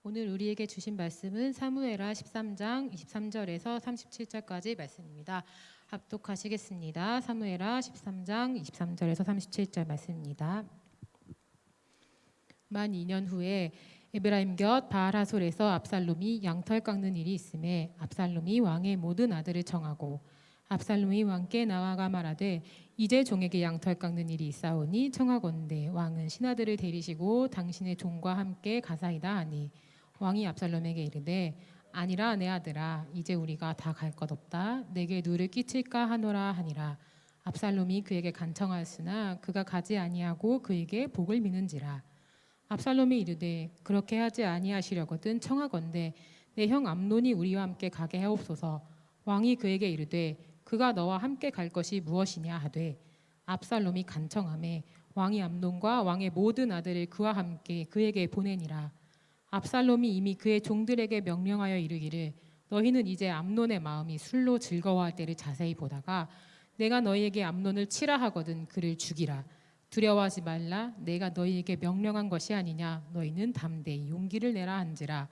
오늘 우리에게 주신 말씀은 사무엘하 13장 23절에서 37절까지 말씀입니다. 합독하시겠습니다. 사무엘하 13장 23절에서 37절 말씀입니다. 만 2년 후에 에브라임 곁 바알하솔에서 압살롬이 양털 깎는 일이 있음에 압살롬이 왕의 모든 아들을 청하고 압살롬이 왕께 나아가 말하되 이제 종에게 양털 깎는 일이 있사오니 청하건대 왕은 신하들을 데리시고 당신의 종과 함께 가사이다 하니 왕이 압살롬에게 이르되 아니라 내 아들아 이제 우리가 다 갈 것 없다 내게 누를 끼칠까 하노라 하니라. 압살롬이 그에게 간청하였으나 그가 가지 아니하고 그에게 복을 비는지라. 압살롬이 이르되 그렇게 하지 아니하시려거든 청하건대 내 형 암논이 우리와 함께 가게 하옵소서. 왕이 그에게 이르되 그가 너와 함께 갈 것이 무엇이냐 하되 압살롬이 간청하매 왕이 암논과 왕의 모든 아들을 그와 함께 그에게 보내니라. 압살롬이 이미 그의 종들에게 명령하여 이르기를 너희는 이제 암논의 마음이 술로 즐거워할 때를 자세히 보다가 내가 너희에게 암논을 치라 하거든 그를 죽이라. 두려워하지 말라. 내가 너희에게 명령한 것이 아니냐. 너희는 담대히 용기를 내라 한지라.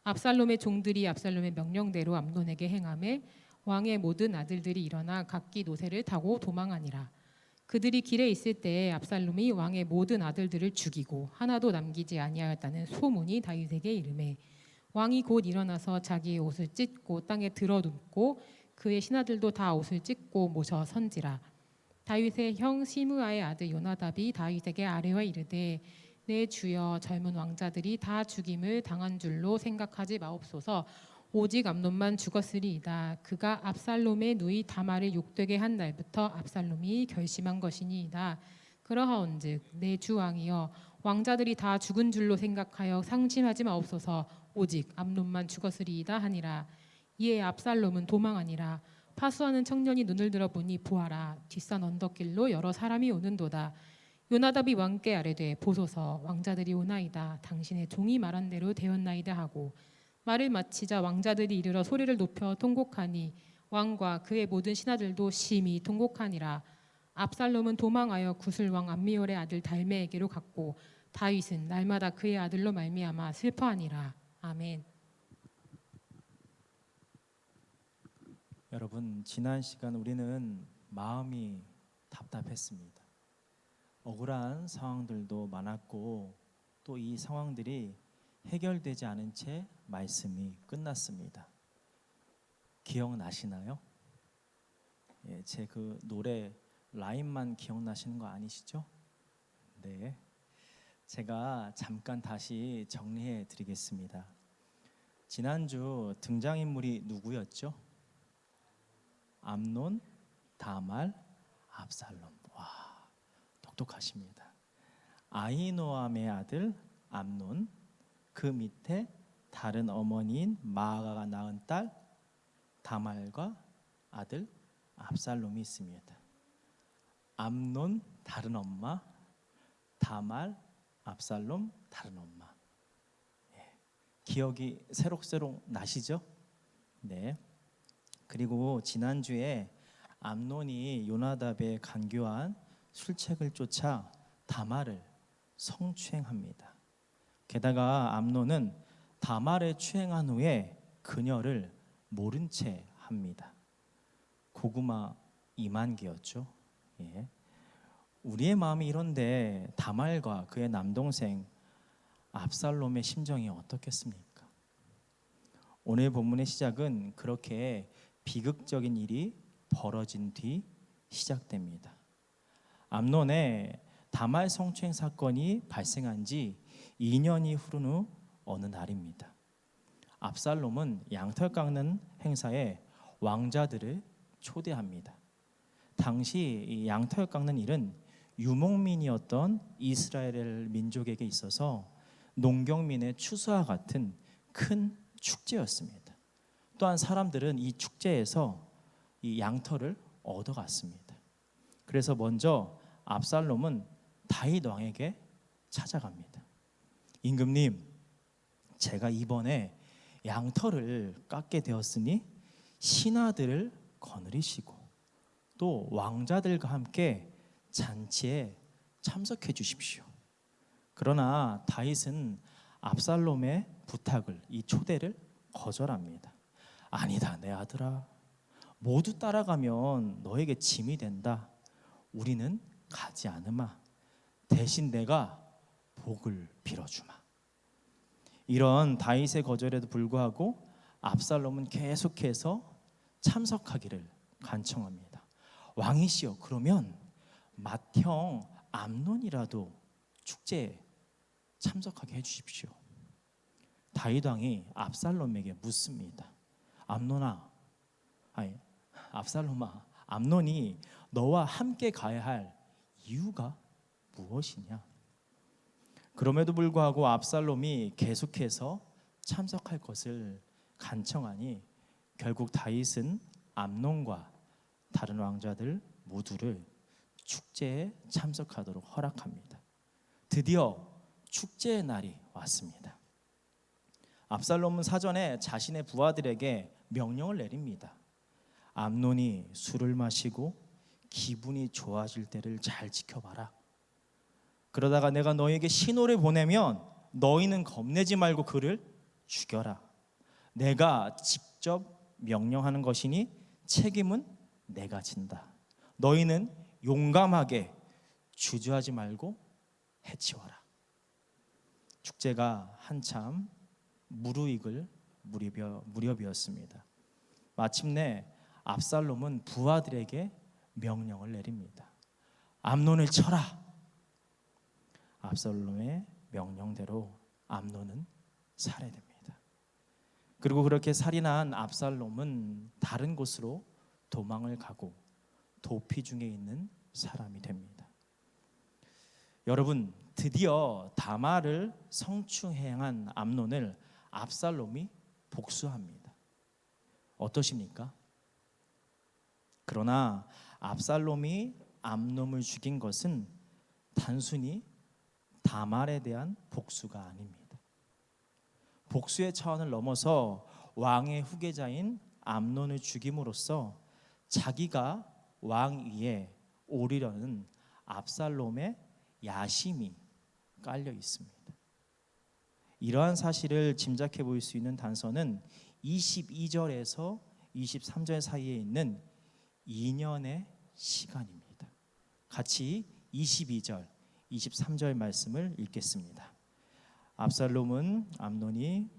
압살롬의 종들이 압살롬의 명령대로 암논에게 행하매 왕의 모든 아들들이 일어나 각기 노새를 타고 도망하니라. 그들이 길에 있을 때에 압살롬이 왕의 모든 아들들을 죽이고 하나도 남기지 아니하였다는 소문이 다윗에게 이르매 왕이 곧 일어나서 자기의 옷을 찢고 땅에 들어눕고 그의 신하들도 다 옷을 찢고 모셔 선지라. 다윗의 형 시므아의 아들 요나답이 다윗에게 아뢰어 이르되 내 주여 젊은 왕자들이 다 죽임을 당한 줄로 생각하지 마옵소서. 오직 암논만 죽었으리이다. 그가 압살롬의 누이 다말을 욕되게 한 날부터 압살롬이 결심한 것이니이다. 그러하온즉 내 주 왕이여 왕자들이 다 죽은 줄로 생각하여 상심하지 마옵소서. 오직 암논만 죽었으리이다 하니라. 이에 압살롬은 도망하니라. 파수하는 청년이 눈을 들어 보니 보아라 뒷산 언덕길로 여러 사람이 오는도다. 요나답이 왕께 아뢰되 보소서 왕자들이 오나이다. 당신의 종이 말한 대로 되었나이다 하고 말을 마치자 왕자들이 이르러 소리를 높여 통곡하니 왕과 그의 모든 신하들도 심히 통곡하니라. 압살롬은 도망하여 구슬 왕 암미올의 아들 달메에게로 갔고 다윗은 날마다 그의 아들로 말미암아 슬퍼하니라. 아멘. 여러분, 지난 시간 우리는 마음이 답답했습니다. 억울한 상황들도 많았고 또 이 상황들이 해결되지 않은 채 말씀이 끝났습니다. 기억나시나요? 제 그 노래 라인만 기억나시는 거 아니시죠? 네, 제가 잠깐 다시 정리해 드리겠습니다. 지난주 등장인물이 누구였죠? 암논, 다말, 압살롬. 와, 똑똑하십니다. 아히노암의 아들 암논, 그 밑에 다른 어머니인 마아가가 낳은 딸 다말과 아들 압살롬이 있습니다. 암논 다른 엄마, 다말, 압살롬 다른 엄마. 기억이 새록새록 나시죠? 네. 그리고 지난주에 암논이 요나답의 간교한 술책을 쫓아 다말을 성추행합니다. 게다가 암논은 다말에 추행한 후에 그녀를 모른 채 합니다. 고구마 2만 개였죠. 우리의 마음이 이런데 다말과 그의 남동생 압살롬의 심정이 어떻겠습니까? 오늘 본문의 시작은 그렇게 비극적인 일이 벌어진 뒤 시작됩니다. 암논의 다말 성추행 사건이 발생한 지 2년이 흐른 후 어느 날입니다. 압살롬은 양털 깎는 행사에 왕자들을 초대합니다. 당시 이 양털 깎는 일은 유목민이었던 이스라엘 민족에게 있어서 농경민의 추수와 같은 큰 축제였습니다. 또한 사람들은 이 축제에서 이 양털을 얻어갔습니다. 그래서 먼저 압살롬은 다윗 왕에게 찾아갑니다. 임금님, 제가 이번에 양털을 깎게 되었으니 신하들을 거느리시고 또 왕자들과 함께 잔치에 참석해 주십시오. 그러나 다윗은 압살롬의 부탁을, 이 초대를 거절합니다. 아니다, 내 아들아. 모두 따라가면 너에게 짐이 된다. 우리는 가지 않으마. 대신 내가 복을 빌어주마. 이런 다윗의 거절에도 불구하고 압살롬은 계속해서 참석하기를 간청합니다. 왕이시여, 그러면 맏형 암논이라도 축제에 참석하게 해주십시오. 다윗 왕이 압살롬에게 묻습니다. 압살롬아, 암논이 너와 함께 가야 할 이유가 무엇이냐? 그럼에도 불구하고 압살롬이 계속해서 참석할 것을 간청하니 결국 다윗은 암논과 다른 왕자들 모두를 축제에 참석하도록 허락합니다. 드디어 축제의 날이 왔습니다. 압살롬은 사전에 자신의 부하들에게 명령을 내립니다. 암논이 술을 마시고 기분이 좋아질 때를 잘 지켜봐라. 그러다가 내가 너에게 신호를 보내면 너희는 겁내지 말고 그를 죽여라. 내가 직접 명령하는 것이니 책임은 내가 진다. 너희는 용감하게 주저하지 말고 해치워라. 축제가 한참 무르익을 무렵이었습니다. 마침내 압살롬은 부하들에게 명령을 내립니다. 암논을 쳐라. 압살롬의 명령대로 암논은 살해됩니다. 그리고 그렇게 살인한 압살롬은 다른 곳으로 도망을 가고 도피 중에 있는 사람이 됩니다. 여러분, 드디어 다말을 성추행한 암논을 압살롬이 복수합니다. 어떠십니까? 그러나 압살롬이 암논을 죽인 것은 단순히 다말에 대한 복수가 아닙니다. 복수의 차원을 넘어서 왕의 후계자인 암논을 죽임으로써 자기가 왕 위에 오르려는 압살롬의 야심이 깔려 있습니다. 이러한 사실을 짐작해 볼 수 있는 단서는 22절에서 23절 사이에 있는 2년의 시간입니다. 같이 22절, 23절 말씀을 읽겠습니다. 압살롬은 암논이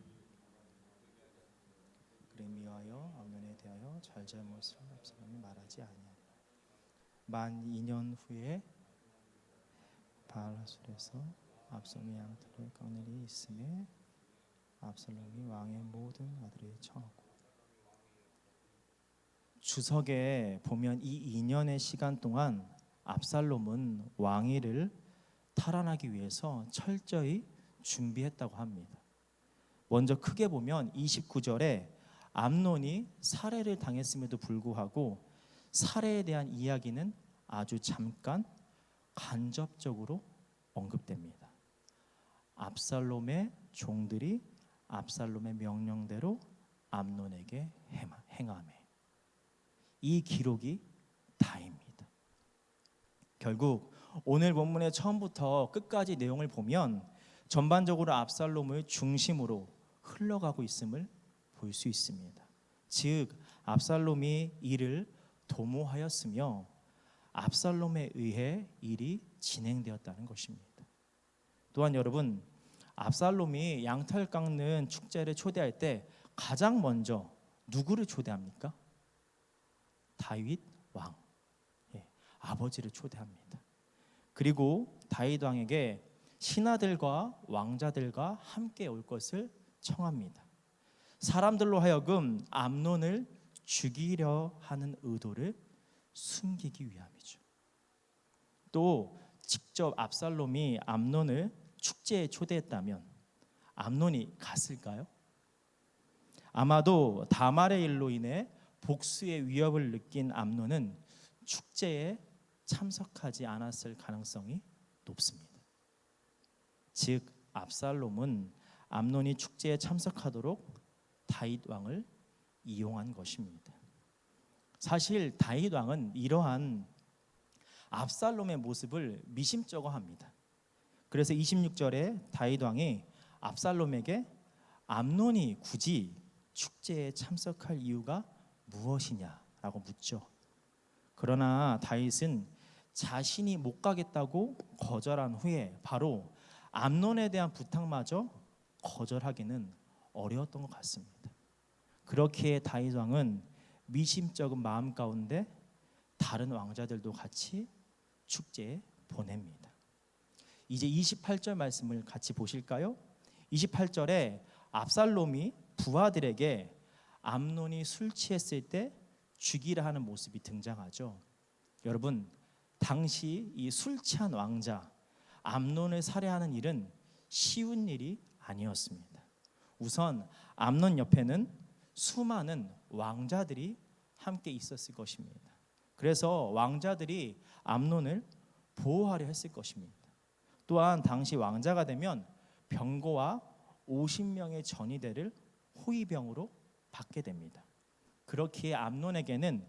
그를 미워하여 암논에 대하여 잘잘못을 압살롬이 말하지 아니하니라. 만 2년 후에 바알하솔에서 압살롬의 양털을 깎는 일이 있음에 압살롬이 왕의 모든 아들을 청하고. 주석에 보면 이 2년의 시간 동안 압살롬은 왕위를 탈환하기 위해서 철저히 준비했다고 합니다. 먼저 크게 보면 29절에 암논이 살해를 당했음에도 불구하고 살해에 대한 이야기는 아주 잠깐 간접적으로 언급됩니다. 압살롬의 종들이 압살롬의 명령대로 암논에게 행하매. 이 기록이 다입니다. 결국 오늘 본문의 처음부터 끝까지 내용을 보면 전반적으로 압살롬을 중심으로 흘러가고 있음을 볼 수 있습니다. 즉 압살롬이 이를 도모하였으며 압살롬에 의해 일이 진행되었다는 것입니다. 또한 여러분, 압살롬이 양털 깎는 축제를 초대할 때 가장 먼저 누구를 초대합니까? 다윗 왕, 아버지를 초대합니다. 그리고 다윗 왕에게 신하들과 왕자들과 함께 올 것을 청합니다. 사람들로 하여금 암논을 죽이려 하는 의도를 숨기기 위함이죠. 또 직접 압살롬이 암논을 축제에 초대했다면 암논이 갔을까요? 아마도 다말의 일로 인해 복수의 위협을 느낀 암논은 축제에 참석하지 않았을 가능성이 높습니다. 즉 압살롬은 암논이 축제에 참석하도록 다윗 왕을 이용한 것입니다. 사실 다윗 왕은 이러한 압살롬의 모습을 미심쩍어합니다. 그래서 26절에 다윗 왕이 압살롬에게 암논이 굳이 축제에 참석할 이유가 무엇이냐라고 묻죠. 그러나 다윗은 자신이 못 가겠다고 거절한 후에 바로 암논에 대한 부탁마저 거절하기는 어려웠던 것 같습니다. 그렇기에 다윗 왕은 미심쩍은 마음 가운데 다른 왕자들도 같이 축제에 보냅니다. 이제 28절 말씀을 같이 보실까요? 28절에 압살롬이 부하들에게 암논이 술 취했을 때 죽이라 하는 모습이 등장하죠. 여러분, 당시 이 술 취한 왕자 암논을 살해하는 일은 쉬운 일이 아니었습니다. 우선 암논 옆에는 수많은 왕자들이 함께 있었을 것입니다. 그래서 왕자들이 암논을 보호하려 했을 것입니다. 또한 당시 왕자가 되면 병거와 50명의 전위대를 호위병으로 받게 됩니다. 그렇기에 암논에게는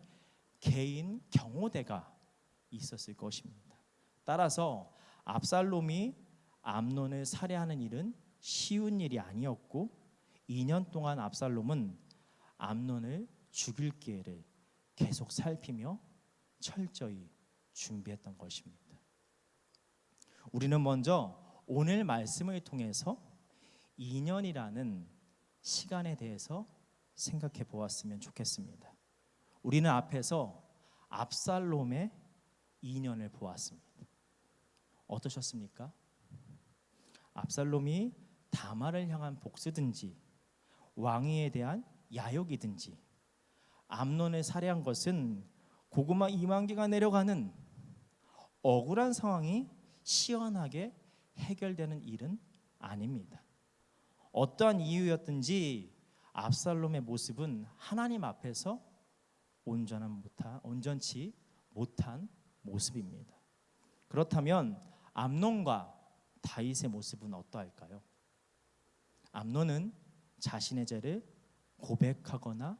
개인 경호대가 있었을 것입니다. 따라서 압살롬이 암논을 살해하는 일은 쉬운 일이 아니었고 2년 동안 압살롬은 암논을 죽일 기회를 계속 살피며 철저히 준비했던 것입니다. 우리는 먼저 오늘 말씀을 통해서 2년이라는 시간에 대해서 생각해 보았으면 좋겠습니다. 우리는 앞에서 압살롬의 2년을 보았습니다. 어떠셨습니까? 압살롬이 다말을 향한 복수든지 왕위에 대한 야욕이든지 암논을 살해한 것은 고구마 2만 개가 내려가는 억울한 상황이 시원하게 해결되는 일은 아닙니다. 어떠한 이유였든지 압살롬의 모습은 하나님 앞에서 온전치 못한 모습입니다. 그렇다면 암논과 다윗의 모습은 어떠할까요? 암논은 자신의 죄를 고백하거나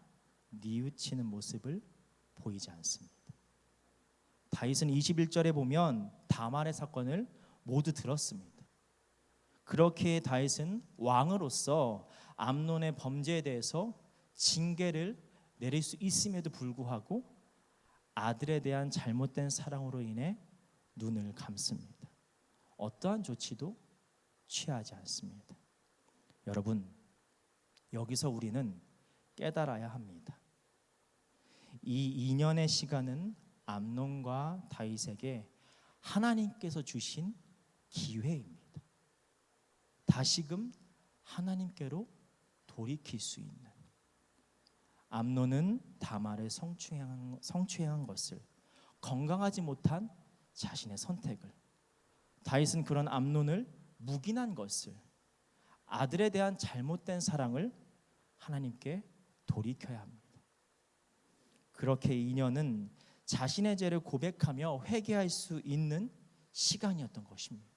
뉘우치는 모습을 보이지 않습니다. 다윗은 21절에 보면 다말의 사건을 모두 들었습니다. 그렇게 다윗은 왕으로서 암논의 범죄에 대해서 징계를 내릴 수 있음에도 불구하고 아들에 대한 잘못된 사랑으로 인해 눈을 감습니다. 어떠한 조치도 취하지 않습니다. 여러분, 여기서 우리는 깨달아야 합니다. 이 2년의 시간은 암논과 다윗에게 하나님께서 주신 기회입니다. 다시금 하나님께로 돌이킬 수 있는. 암논은 다말을 성추행한 것을, 건강하지 못한 자신의 선택을, 다윗은 그런 암논을 묵인한 것을, 아들에 대한 잘못된 사랑을 하나님께 돌이켜야 합니다. 그렇게 2년은 자신의 죄를 고백하며 회개할 수 있는 시간이었던 것입니다.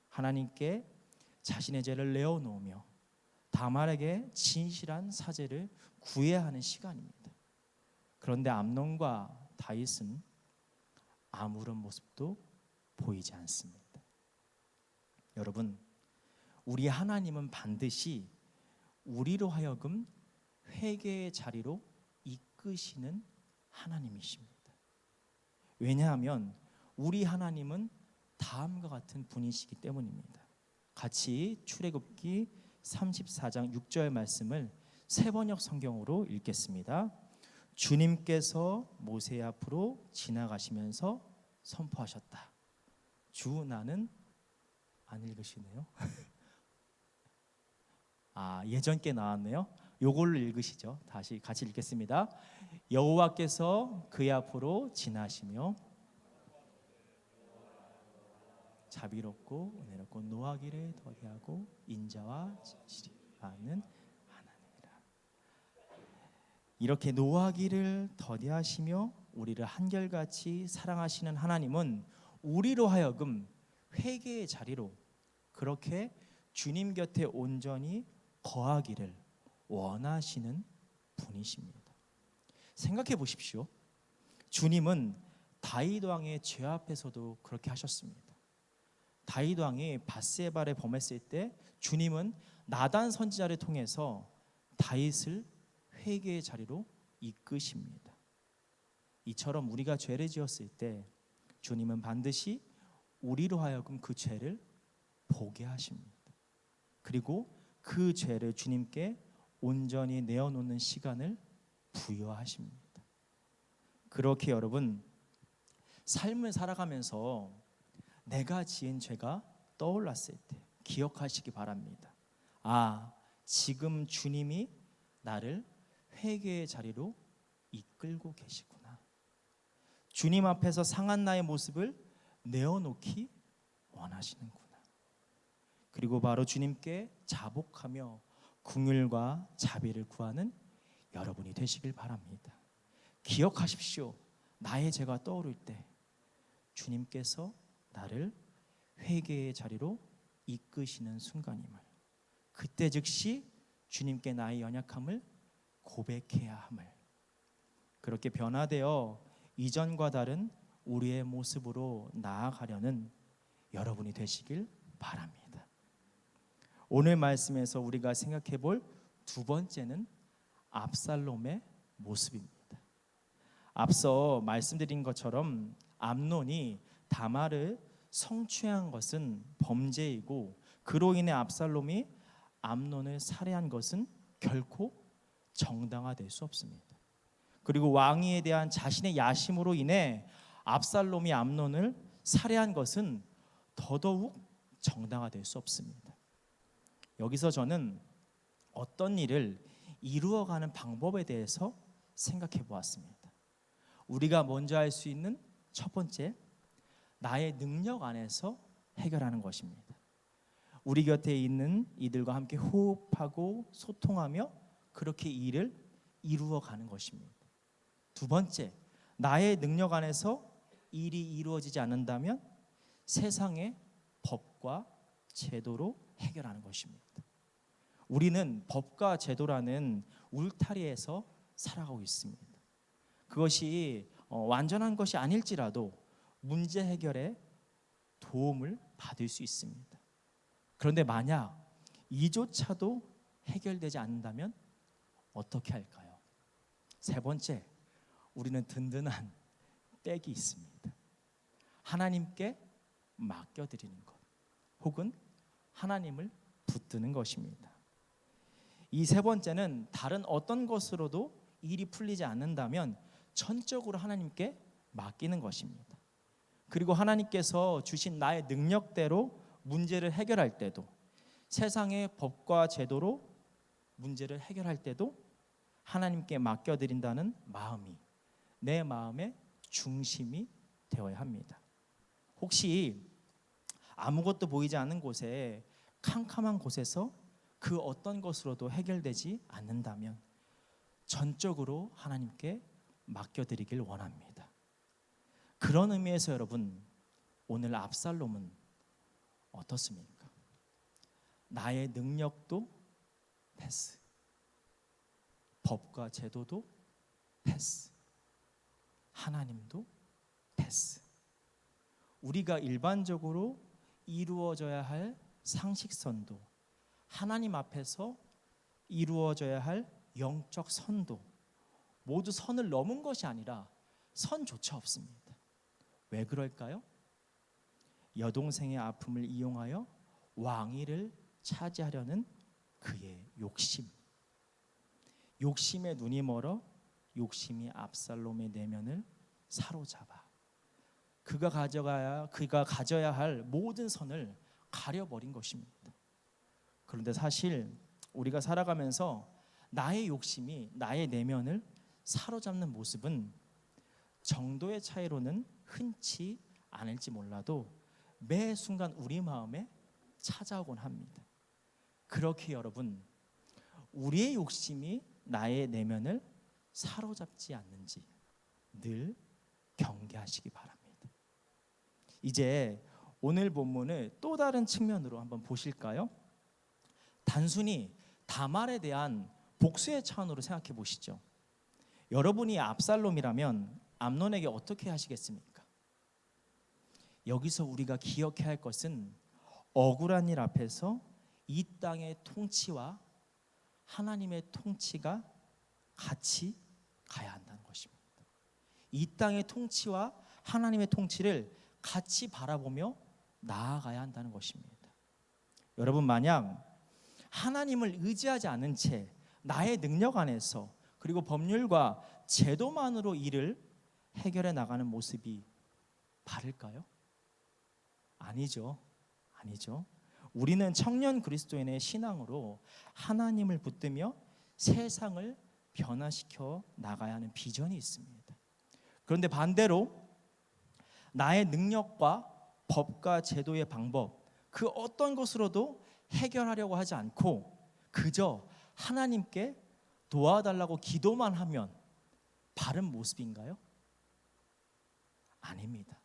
하나님께 자신의 죄를 내어놓으며 다말에게 진실한 사죄를 구해야 하는 시간입니다. 그런데 암논과 다윗은 아무런 모습도 보이지 않습니다. 여러분, 우리 하나님은 반드시 우리로 하여금 회개의 자리로 이끄시는 하나님이십니다. 왜냐하면 우리 하나님은 다음과 같은 분이시기 때문입니다. 같이 출애굽기 34장 6절 말씀을 세번역 성경으로 읽겠습니다. 주님께서 모세 앞으로 지나가시면서 선포하셨다. 주 나는 안 읽으시네요. 예전 게 나왔네요. 요걸로 읽으시죠. 다시 같이 읽겠습니다. 여호와께서 그의 앞으로 지나시며 자비롭고 은혜롭고 노하기를 더디하고 인자와 진실이 많은 하나님이라. 이렇게 노하기를 더디하시며 우리를 한결같이 사랑하시는 하나님은 우리로 하여금 회개의 자리로 그렇게 주님 곁에 온전히 거하기를 원하시는 분이십니다. 생각해 보십시오. 주님은 다윗 왕의 죄 앞에서도 그렇게 하셨습니다. 다윗 왕이 밧세바를 범했을 때 주님은 나단 선지자를 통해서 다윗을 회개의 자리로 이끄십니다. 이처럼 우리가 죄를 지었을 때 주님은 반드시 우리로 하여금 그 죄를 보게 하십니다. 그리고 그 죄를 주님께 온전히 내어놓는 시간을 부여하십니다. 그렇게 여러분, 삶을 살아가면서 내가 지은 죄가 떠올랐을 때 기억하시기 바랍니다. 아, 지금 주님이 나를 회개의 자리로 이끌고 계시구나. 주님 앞에서 상한 나의 모습을 내어놓기 원하시는구나. 그리고 바로 주님께 자복하며 긍휼과 자비를 구하는 여러분이 되시길 바랍니다. 기억하십시오. 나의 죄가 떠오를 때 주님께서 나를 회개의 자리로 이끄시는 순간임을, 그때 즉시 주님께 나의 연약함을 고백해야 함을, 그렇게 변화되어 이전과 다른 우리의 모습으로 나아가려는 여러분이 되시길 바랍니다. 오늘 말씀에서 우리가 생각해 볼 두 번째는 압살롬의 모습입니다. 앞서 말씀드린 것처럼 암논이 다말을 성추행한 것은 범죄이고, 그로 인해 압살롬이 암논을 살해한 것은 결코 정당화될 수 없습니다. 그리고 왕위에 대한 자신의 야심으로 인해 압살롬이 암논을 살해한 것은 더더욱 정당화될 수 없습니다. 여기서 저는 어떤 일을 이루어가는 방법에 대해서 생각해 보았습니다. 우리가 먼저 할 수 있는 첫 번째, 나의 능력 안에서 해결하는 것입니다. 우리 곁에 있는 이들과 함께 호흡하고 소통하며 그렇게 일을 이루어가는 것입니다. 두 번째, 나의 능력 안에서 일이 이루어지지 않는다면 세상의 법과 제도로 해결하는 것입니다. 우리는 법과 제도라는 울타리에서 살아가고 있습니다. 그것이 완전한 것이 아닐지라도 문제 해결에 도움을 받을 수 있습니다. 그런데 만약 이조차도 해결되지 않는다면 어떻게 할까요? 세 번째, 우리는 든든한 백이 있습니다. 하나님께 맡겨드리는 것, 혹은 하나님을 붙드는 것입니다. 이 세 번째는 다른 어떤 것으로도 일이 풀리지 않는다면 전적으로 하나님께 맡기는 것입니다. 그리고 하나님께서 주신 나의 능력대로 문제를 해결할 때도, 세상의 법과 제도로 문제를 해결할 때도 하나님께 맡겨드린다는 마음이 내 마음의 중심이 되어야 합니다. 혹시 아무것도 보이지 않는 곳에, 캄캄한 곳에서 그 어떤 것으로도 해결되지 않는다면 전적으로 하나님께 맡겨드리길 원합니다. 그런 의미에서 여러분, 오늘 압살롬은 어떻습니까? 나의 능력도 패스, 법과 제도도 패스, 하나님도 패스. 우리가 일반적으로 이루어져야 할 상식선도, 하나님 앞에서 이루어져야 할 영적 선도, 모두 선을 넘은 것이 아니라 선조차 없습니다. 왜 그럴까요? 여동생의 아픔을 이용하여 왕위를 차지하려는 그의 욕심. 욕심에 눈이 멀어 욕심이 압살롬의 내면을 사로잡아 그가 가져야 할 모든 선을 가려버린 것입니다. 그런데 사실 우리가 살아가면서 나의 욕심이 나의 내면을 사로잡는 모습은 정도의 차이로는 흔치 않을지 몰라도 매 순간 우리 마음에 찾아오곤 합니다. 그렇게 여러분, 우리의 욕심이 나의 내면을 사로잡지 않는지 늘 경계하시기 바랍니다. 이제 오늘 본문을 또 다른 측면으로 한번 보실까요? 단순히 다말에 대한 복수의 차원으로 생각해 보시죠. 여러분이 압살롬이라면 암논에게 어떻게 하시겠습니까? 여기서 우리가 기억해야 할 것은 억울한 일 앞에서 이 땅의 통치와 하나님의 통치가 같이 가야 한다는 것입니다. 이 땅의 통치와 하나님의 통치를 같이 바라보며 나아가야 한다는 것입니다. 여러분, 만약 하나님을 의지하지 않은 채 나의 능력 안에서 그리고 법률과 제도만으로 일을 해결해 나가는 모습이 바를까요? 아니죠. 아니죠. 우리는 청년 그리스도인의 신앙으로 하나님을 붙들며 세상을 변화시켜 나가야 하는 비전이 있습니다. 그런데 반대로 나의 능력과 법과 제도의 방법 그 어떤 것으로도 해결하려고 하지 않고 그저 하나님께 도와달라고 기도만 하면 바른 모습인가요? 아닙니다.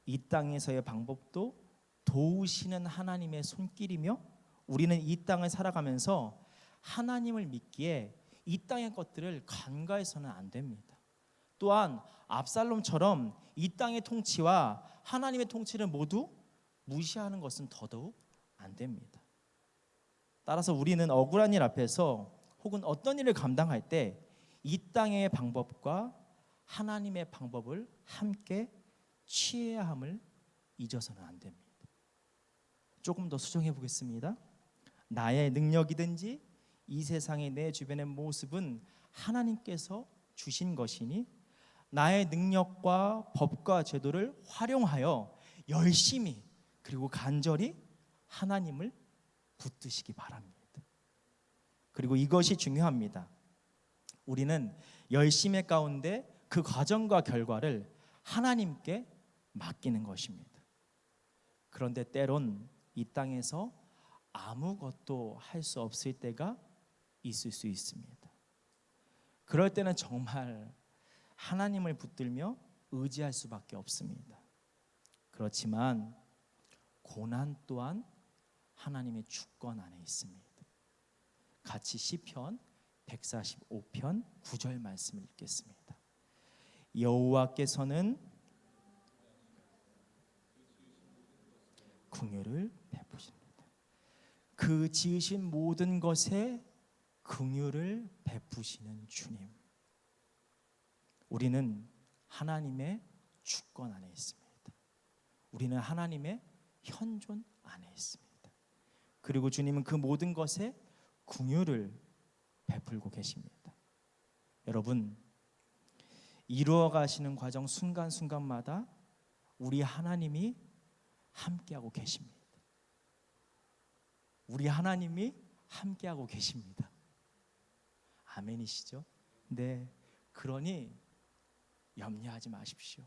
이 땅에서의 방법도 도우시는 하나님의 손길이며 우리는 이 땅을 살아가면서 하나님을 믿기에 이 땅의 것들을 간과해서는 안 됩니다. 또한 압살롬처럼 이 땅의 통치와 하나님의 통치를 모두 무시하는 것은 더더욱 안 됩니다. 따라서 우리는 억울한 일 앞에서 혹은 어떤 일을 감당할 때 이 땅의 방법과 하나님의 방법을 함께 취해야 함을 잊어서는 안 됩니다. 조금 더 수정해 보겠습니다. 나의 능력이든지 이 세상의 내 주변의 모습은 하나님께서 주신 것이니 나의 능력과 법과 제도를 활용하여 열심히 그리고 간절히 하나님을 붙드시기 바랍니다. 그리고 이것이 중요합니다. 우리는 열심의 가운데 그 과정과 결과를 하나님께 맡기는 것입니다. 그런데 때론 이 땅에서 아무것도 할 수 없을 때가 있을 수 있습니다. 그럴 때는 정말 하나님을 붙들며 의지할 수밖에 없습니다. 그렇지만 고난 또한 하나님의 주권 안에 있습니다. 같이 시편 145편 9절 말씀을 읽겠습니다. 여호와께서는 긍휼을 베푸십니다. 그 지으신 모든 것에 긍휼을 베푸시는 주님. 우리는 하나님의 주권 안에 있습니다. 우리는 하나님의 현존 안에 있습니다. 그리고 주님은 그 모든 것에 긍휼을 베풀고 계십니다. 여러분, 이루어 가시는 과정 순간순간마다 우리 하나님이 함께하고 계십니다. 우리 하나님이 함께하고 계십니다. 아멘이시죠? 네. 그러니 염려하지 마십시오.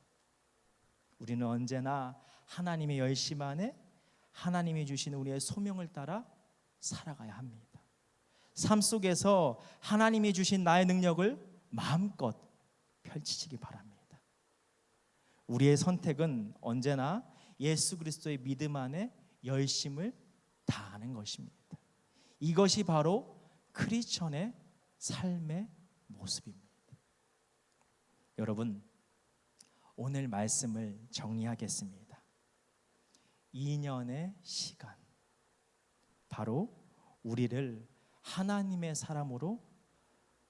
우리는 언제나 하나님의 열심 안에 하나님이 주신 우리의 소명을 따라 살아가야 합니다. 삶 속에서 하나님이 주신 나의 능력을 마음껏 펼치시기 바랍니다. 우리의 선택은 언제나 예수 그리스도의 믿음 안에 열심을 다하는 것입니다. 이것이 바로 크리스천의 삶의 모습입니다. 여러분, 오늘 말씀을 정리하겠습니다. 2년의 시간, 바로 우리를 하나님의 사람으로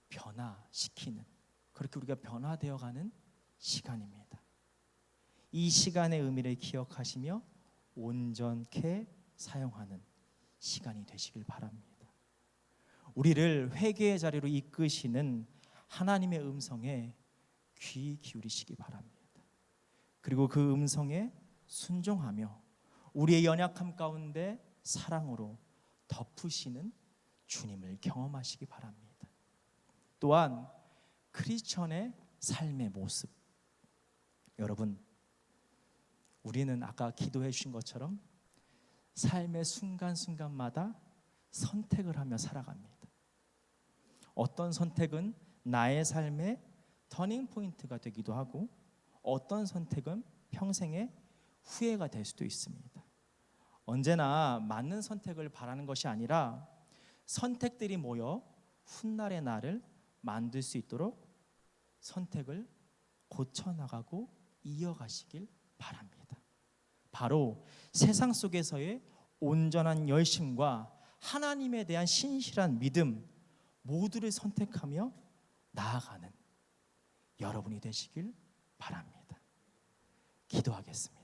변화시키는, 그렇게 우리가 변화되어가는 시간입니다. 이 시간의 의미를 기억하시며 온전케 사용하는 시간이 되시길 바랍니다. 우리를 회개의 자리로 이끄시는 하나님의 음성에 귀 기울이시기 바랍니다. 그리고 그 음성에 순종하며 우리의 연약함 가운데 사랑으로 덮으시는 주님을 경험하시기 바랍니다. 또한 크리스천의 삶의 모습, 여러분, 우리는 아까 기도해 주신 것처럼 삶의 순간순간마다 선택을 하며 살아갑니다. 어떤 선택은 나의 삶의 터닝 포인트가 되기도 하고 어떤 선택은 평생의 후회가 될 수도 있습니다. 언제나 맞는 선택을 바라는 것이 아니라 선택들이 모여 훗날의 나를 만들 수 있도록 선택을 고쳐나가고 이어가시길 바랍니다. 바로 세상 속에서의 온전한 열심과 하나님에 대한 신실한 믿음 모두를 선택하며 나아가는 여러분이 되시길 바랍니다. 기도하겠습니다.